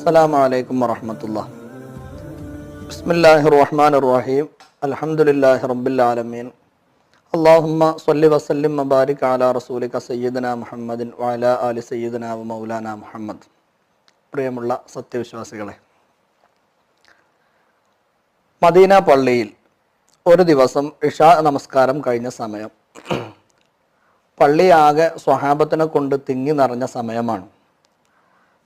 അസ്സലാമു അലൈക്കും വറഹ്മത്തുള്ളാഹി. ബിസ്മില്ലാഹിർ റഹ്മാനിർ റഹീം. അൽഹംദുലില്ലാഹി റബ്ബിൽ ആലമീൻ. അല്ലാഹുമ്മ സ്വല്ലി വസല്ലിം വബാരിക് അലാ റസൂലിക സയ്യിദനാ മുഹമ്മദിൻ വഅലാ ആലി സയ്യിദനാ വ മൗലാനാ മുഹമ്മദ്. പ്രിയമുള്ള സത്യവിശ്വാസികളെ, മദീന പള്ളിയിൽ ഒരു ദിവസം ഇശാ നമസ്കാരം കഴിഞ്ഞ സമയം പള്ളിയാകെ സ്വഹാബത്തിനെ കൊണ്ട് തിങ്ങി നിറഞ്ഞ സമയമാണ്.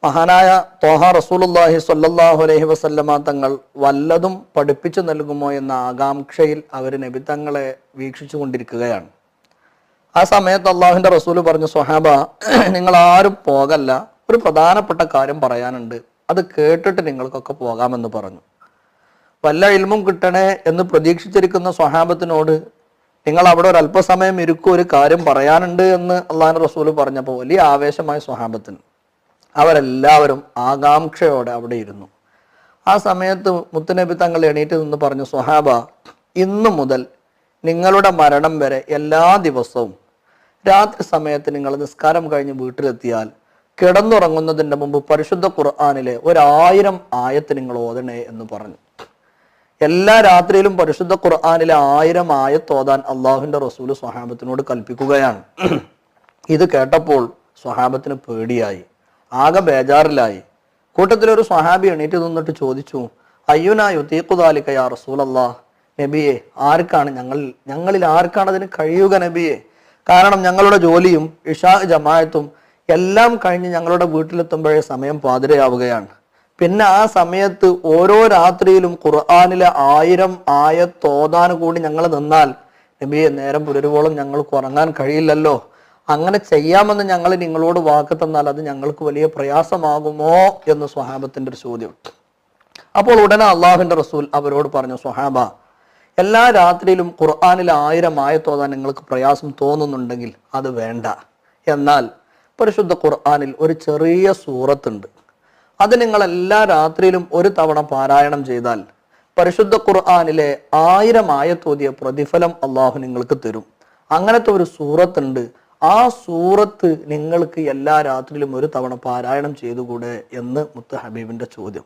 മഹാനായ ത്വാഹ റസൂലുള്ളാഹി സ്വല്ലല്ലാഹു അലൈഹി വസല്ലമ തങ്ങൾ വല്ലതും പഠിപ്പിച്ചു നൽകുമോ എന്ന ആകാംക്ഷയിൽ അവർ നബി തങ്ങളെ വീക്ഷിച്ചു കൊണ്ടിരിക്കുകയാണ്. ആ സമയത്ത് അള്ളാഹുവിൻ്റെ റസൂൽ പറഞ്ഞു, സ്വഹാബ, നിങ്ങൾ ആരും പോകല്ല, ഒരു പ്രധാനപ്പെട്ട കാര്യം പറയാനുണ്ട്, അത് കേട്ടിട്ട് നിങ്ങൾക്കൊക്കെ പോകാമെന്ന് പറഞ്ഞു. വല്ല ഇൽമും കിട്ടണേ എന്ന് പ്രതീക്ഷിച്ചിരിക്കുന്ന സ്വഹാബത്തിനോട് നിങ്ങൾ അവിടെ ഒരു അല്പസമയം ഇരിക്കും, ഒരു കാര്യം പറയാനുണ്ട് എന്ന് അള്ളാഹുവിൻ്റെ റസൂൽ പറഞ്ഞപ്പോൾ വലിയ ആവേശമായ സ്വഹാബത്തിന്. അവരെല്ലാവരും ആകാംക്ഷയോടെ അവിടെ ഇരുന്നു. ആ സമയത്ത് മുത്തുനബി തങ്ങൾ എണീറ്റ് നിന്ന് പറഞ്ഞു, സ്വഹാബ, ഇന്നു മുതൽ നിങ്ങളുടെ മരണം വരെ എല്ലാ ദിവസവും രാത്രി സമയത്ത് നിങ്ങൾ നിസ്കാരം കഴിഞ്ഞ് വീട്ടിലെത്തിയാൽ കിടന്നുറങ്ങുന്നതിൻ്റെ മുമ്പ് പരിശുദ്ധ ഖുർആനിലെ 1000 ആയത്ത് നിങ്ങൾ ഓതണേ എന്ന് പറഞ്ഞു. എല്ലാ രാത്രിയിലും പരിശുദ്ധ ഖുർആനിലെ 1000 ആയത്ത് ഓതാൻ അള്ളാഹുവിൻ്റെ റസൂൽ സ്വഹാബത്തിനോട് കൽപ്പിക്കുകയാണ്. ഇത് കേട്ടപ്പോൾ സ്വഹാബത്തിന് പേടിയായി, ആകെ ബേജാറിലായി. കൂട്ടത്തിലൊരു സ്വഹാബി എണീറ്റ് നിന്നിട്ട് ചോദിച്ചു, അയ്യുനാ യുതീഖു ദാലിക യാ റസൂലല്ലാഹ്, നബിയെ, ആർക്കാണ് ഞങ്ങളിൽ ആർക്കാണ് അതിന് കഴിയുക നബിയെ? കാരണം ഞങ്ങളുടെ ജോലിയും ഇശാ ജമാഅത്തും എല്ലാം കഴിഞ്ഞ് ഞങ്ങളുടെ വീട്ടിലെത്തുമ്പോഴേ സമയം പാതിരയാവുകയാണ്. പിന്നെ ആ സമയത്ത് ഓരോ രാത്രിയിലും ഖുർആനിലെ 1000 ആയത്ത് ഓതാൻ കൂടി ഞങ്ങൾ നിന്നാൽ നബിയെ, നേരം പുലരുവോളം ഞങ്ങൾക്ക് ഉറങ്ങാൻ കഴിയില്ലല്ലോ. അങ്ങനെ ചെയ്യാമെന്ന് ഞങ്ങൾ നിങ്ങളോട് വാക്ക് തന്നാൽ അത് ഞങ്ങൾക്ക് വലിയ പ്രയാസമാകുമോ എന്ന് സ്വഹാബത്തിന്റെ ഒരു ചോദ്യം. അപ്പോൾ ഉടനെ അള്ളാഹുവിന്റെ റസൂൽ അവരോട് പറഞ്ഞു, സ്വഹാബ, എല്ലാ രാത്രിയിലും ഖുർആനിൽ 1000 ആയത്ത് ഓതാൻ നിങ്ങൾക്ക് പ്രയാസം തോന്നുന്നുണ്ടെങ്കിൽ അത് വേണ്ട. എന്നാൽ പരിശുദ്ധ ഖുർആനിൽ ഒരു ചെറിയ സൂറത്തുണ്ട്, അത് നിങ്ങൾ എല്ലാ രാത്രിയിലും ഒരു തവണ പാരായണം ചെയ്താൽ പരിശുദ്ധ ഖുർആനിലെ 1000 ആയത്ത് ഓതിയ പ്രതിഫലം അള്ളാഹു നിങ്ങൾക്ക് തരും. അങ്ങനത്തെ ഒരു സൂറത്തുണ്ട്, ആ സൂറത്ത് നിങ്ങൾക്ക് എല്ലാ രാത്രിയിലും ഒരു തവണ പാരായണം ചെയ്തുകൂടെ എന്ന് മുത്ത് ഹബീബിന്റെ ചോദ്യം.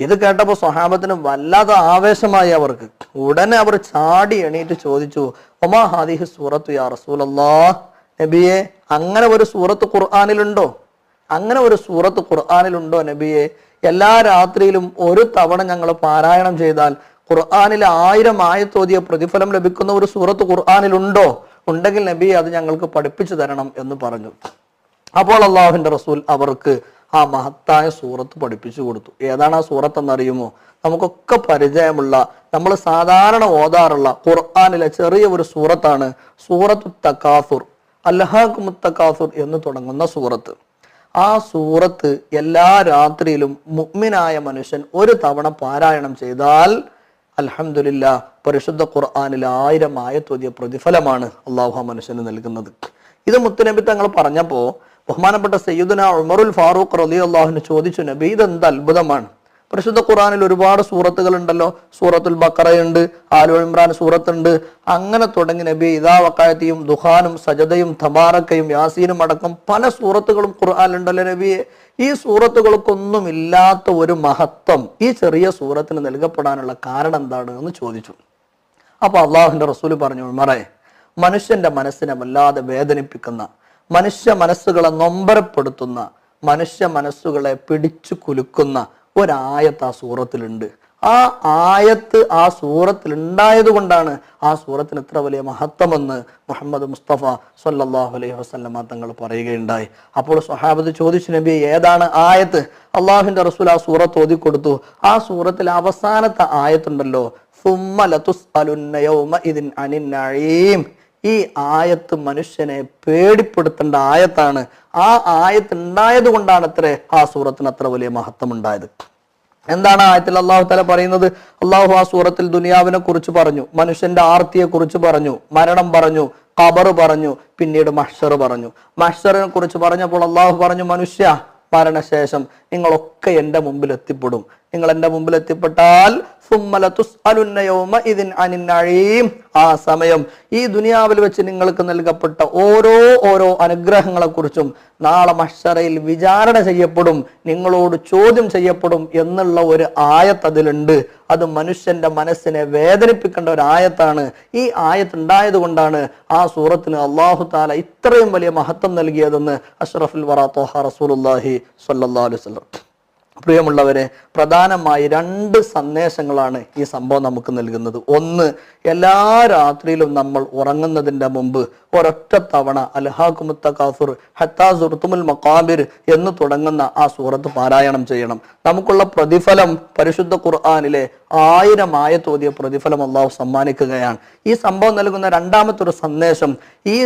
ഇത് കേട്ടപ്പോൾ സ്വഹാബത്തിന് വല്ലാതെ ആവേശമായി. അവർക്ക് ഉടനെ അവർ ചാടി എണീറ്റ് ചോദിച്ചു, ഒമാ ഹാദിഹി സൂറത്തു യാ റസൂലല്ലാഹ്, നബിയെ, അങ്ങനെ ഒരു സൂറത്ത് ഖുർആനിലുണ്ടോ? അങ്ങനെ ഒരു സൂറത്ത് ഖുർആനിലുണ്ടോ നബിയെ? എല്ലാ രാത്രിയിലും ഒരു തവണ ഞങ്ങൾ പാരായണം ചെയ്താൽ ഖുർആനിലെ 1000 ആയത്ത് ഓതിയ പ്രതിഫലം ലഭിക്കുന്ന ഒരു സൂറത്ത് ഖുർആനിലുണ്ടോ? ഉണ്ടെങ്കിൽ നബി അത് ഞങ്ങൾക്ക് പഠിപ്പിച്ചു തരണം എന്ന് പറഞ്ഞു. അപ്പോൾ അള്ളാഹുവിന്റെ റസൂൽ അവർക്ക് ആ മഹത്തായ സൂറത്ത് പഠിപ്പിച്ചു കൊടുത്തു. ഏതാണ് ആ സൂറത്ത് എന്നറിയുമോ? നമുക്കൊക്കെ പരിചയമുള്ള, നമ്മൾ സാധാരണ ഓതാറുള്ള ഖുർആനിലെ ചെറിയ ഒരു സൂറത്താണ് സൂറത്തു തകാസുർ, അൽഹാകുമുത് തകാസുർ എന്ന് തുടങ്ങുന്ന സൂറത്ത്. ആ സൂറത്ത് എല്ലാ രാത്രിയിലും മുഅ്മിനായ മനുഷ്യൻ ഒരു തവണ പാരായണം ചെയ്താൽ അൽഹംദുലില്ലാഹ് പരിശുദ്ധ ഖുർആനിൽ 1000 ആയത്ത് ഓതിയ പ്രതിഫലമാണ് അള്ളാഹു മനുഷ്യന് നൽകുന്നത്. ഇത് മുത്തുനബി തങ്ങൾ പറഞ്ഞപ്പോ ബഹുമാനപ്പെട്ട സയ്യിദുനാ ഉമറുൽ ഫാറൂഖ് റളിയല്ലാഹു അൻഹു ചോദിച്ചു, നബി, ഇതെന്ത് അത്ഭുതമാണ്! പരിശുദ്ധ ഖുർആനിൽ ഒരുപാട് സൂറത്തുകൾ ഉണ്ടല്ലോ, സൂറത്തുൽ ബഖറയുണ്ട്, ആലു ഇമ്രാൻ സൂറത്തുണ്ട്, അങ്ങനെ തുടങ്ങി നബി ഇദാ വഖഅതിയും ദുഖാനും സജദയും തബാറക്കയും യാസീനും അടക്കം പല സൂറത്തുകളും ഖുർആനിലുണ്ടല്ലോ നബിയെ. ഈ സൂറത്തുകൾക്കൊന്നും ഇല്ലാത്ത ഒരു മഹത്വം ഈ ചെറിയ സൂറത്തിന് നൽകപ്പെടാനുള്ള കാരണം എന്താണ് എന്ന് ചോദിച്ചു. അപ്പൊ അള്ളാഹുവിന്റെ റസൂല് പറഞ്ഞു, ഉമറേ, മനുഷ്യന്റെ മനസ്സിനെ വല്ലാതെ വേദനിപ്പിക്കുന്ന, മനുഷ്യ മനസ്സുകളെ നൊമ്പരപ്പെടുത്തുന്ന, മനുഷ്യ മനസ്സുകളെ പിടിച്ചു കുലുക്കുന്ന ഒരായത്ത് ആ സൂറത്തിലുണ്ട്. ആ ആയത്ത് ആ സൂറത്തിൽ ഉണ്ടായത് കൊണ്ടാണ് ആ സൂറത്തിന് ഇത്ര വലിയ മഹത്വമെന്ന് മുഹമ്മദ് മുസ്തഫ സ്വല്ലല്ലാഹു അലൈഹി വസല്ലമ തങ്ങൾ പറയുകയുണ്ടായി. അപ്പോൾ സ്വഹാബത്ത് ചോദിച്ചു, നബി, ഏതാണ് ആയത്ത്? അള്ളാഹുവിന്റെ റസൂൽ ആ സൂറത്ത് ഓതി കൊടുത്തു. ആ സൂറത്തിൽ അവസാനത്തെ ആയത്തുണ്ടല്ലോ, സുമ്മ ലതുസ്അലുന്ന യൗമഇദിൻ അനിൻ നഈം. ഈ ആയത്ത് മനുഷ്യനെ പേടിപ്പെടുത്തേണ്ട ആയത്താണ്. ആ ആയത്ത് ഉണ്ടായത് കൊണ്ടാണ് അത്രേ ആ സൂറത്തിന് അത്ര വലിയ മഹത്വം ഉണ്ടായത്. എന്താണ് ആയത്തിൽ അള്ളാഹു തആല പറയുന്നത്? അള്ളാഹു ആ സൂറത്തിൽ ദുനിയാവിനെ കുറിച്ച് പറഞ്ഞു, മനുഷ്യന്റെ ആർത്തിയെ കുറിച്ച് പറഞ്ഞു, മരണം പറഞ്ഞു, ഖബർ പറഞ്ഞു, പിന്നീട് മഹ്ശർ പറഞ്ഞു. മഹ്ശറിനെ കുറിച്ച് പറഞ്ഞപ്പോൾ അള്ളാഹു പറഞ്ഞു, മനുഷ്യ, മരണശേഷം നിങ്ങളൊക്കെ എൻ്റെ മുമ്പിൽ എത്തിപ്പെടും. നിങ്ങൾ എൻ്റെ മുമ്പിൽ എത്തിപ്പെട്ടാൽ ആ സമയം ഈ ദുനിയാവിൽ വെച്ച് നിങ്ങൾക്ക് നൽകപ്പെട്ട ഓരോ അനുഗ്രഹങ്ങളെ കുറിച്ചും നാളെ മഹ്ശറയിൽ വിചാരണ ചെയ്യപ്പെടും, നിങ്ങളോട് ചോദ്യം ചെയ്യപ്പെടും എന്നുള്ള ഒരു ആയത്ത് അതിലുണ്ട്. അത് മനുഷ്യന്റെ മനസ്സിനെ വേദനിപ്പിക്കേണ്ട ഒരു ആയത്താണ്. ഈ ആയത്ത് ഉണ്ടായത് കൊണ്ടാണ് ആ സൂറത്തിന് അല്ലാഹു തആല ഇത്രയും വലിയ മഹത്വം നൽകിയതെന്ന് അഷ്റഫുൽ വറാ ത്വാഹ റസൂലുള്ളാഹി സ്വല്ലല്ലാഹു അലൈഹി വസല്ലം. പ്രിയമുള്ളവരെ, പ്രധാനമായി 2 സന്ദേശങ്ങളാണ് ഈ സംഭവം നമുക്ക് നൽകുന്നത്. ഒന്ന്, എല്ലാ രാത്രിയിലും നമ്മൾ ഉറങ്ങുന്നതിൻ്റെ മുമ്പ് ഒരൊറ്റ തവണ അൽഹാകുമുത്ത തകാസുർ ഹത്താ സുർതുമുൽ മഖാബിർ എന്ന് തുടങ്ങുന്ന ആ സൂറത്ത് പാരായണം ചെയ്യണം. നമുക്കുള്ള പ്രതിഫലം പരിശുദ്ധ ഖുർആനിലെ 1000 ആയത്ത് ഓതിയ പ്രതിഫലം അള്ളാഹു സമ്മാനിക്കുകയാണ്. ഈ സംഭവം നൽകുന്ന രണ്ടാമത്തെ ഒരു സന്ദേശം, ഈ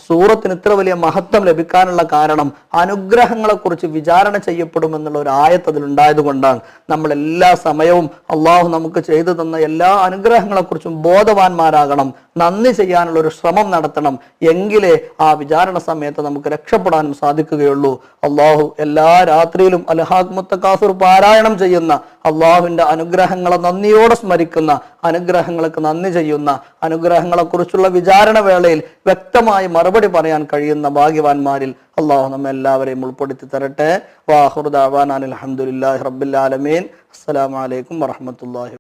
സൂറത്തിന് ഇത്ര വലിയ മഹത്വം ലഭിക്കാനുള്ള കാരണം അനുഗ്രഹങ്ങളെ കുറിച്ച് വിചാരണ ചെയ്യപ്പെടുമെന്നുള്ള ഒരു ആയത്ത് അതിലുണ്ടായത് കൊണ്ടാണ്. നമ്മൾ എല്ലാ സമയവും അള്ളാഹു നമുക്ക് ചെയ്തു തന്ന എല്ലാ അനുഗ്രഹങ്ങളെ കുറിച്ചും ബോധവാന്മാരാകണം, നന്ദി ചെയ്യാനുള്ള ഒരു ശ്രമം നടത്തണം. എങ്കിലേ ആ വിചാരണ സമയത്ത് നമുക്ക് രക്ഷപ്പെടാനും സാധിക്കുകയുള്ളൂ. അള്ളാഹു എല്ലാ രാത്രിയിലും അൽഹാകുമുത്ത തകാസുർ പാരായണം ചെയ്യുന്ന, അള്ളാഹുവിന്റെ അനുഗ്രഹങ്ങളെ നന്ദിയോടെ സ്മരിക്കുന്ന, അനുഗ്രഹങ്ങൾക്ക് നന്ദി ചെയ്യുന്ന, അനുഗ്രഹങ്ങളെ കുറിച്ചുള്ള വിചാരണ വേളയിൽ വ്യക്തമായി മറുപടി പറയാൻ കഴിയുന്ന ഭാഗ്യവാന്മാരിൽ അള്ളാഹു നമ്മെ എല്ലാവരെയും ഉൾപ്പെടുത്തി തരട്ടെ. വാഖിറു ദഅവാനാ അൽഹംദുലില്ലാഹി റബ്ബിൽ ആലമീൻ. അസ്സലാമു അലൈക്കും വറഹ്മത്തുള്ളാഹി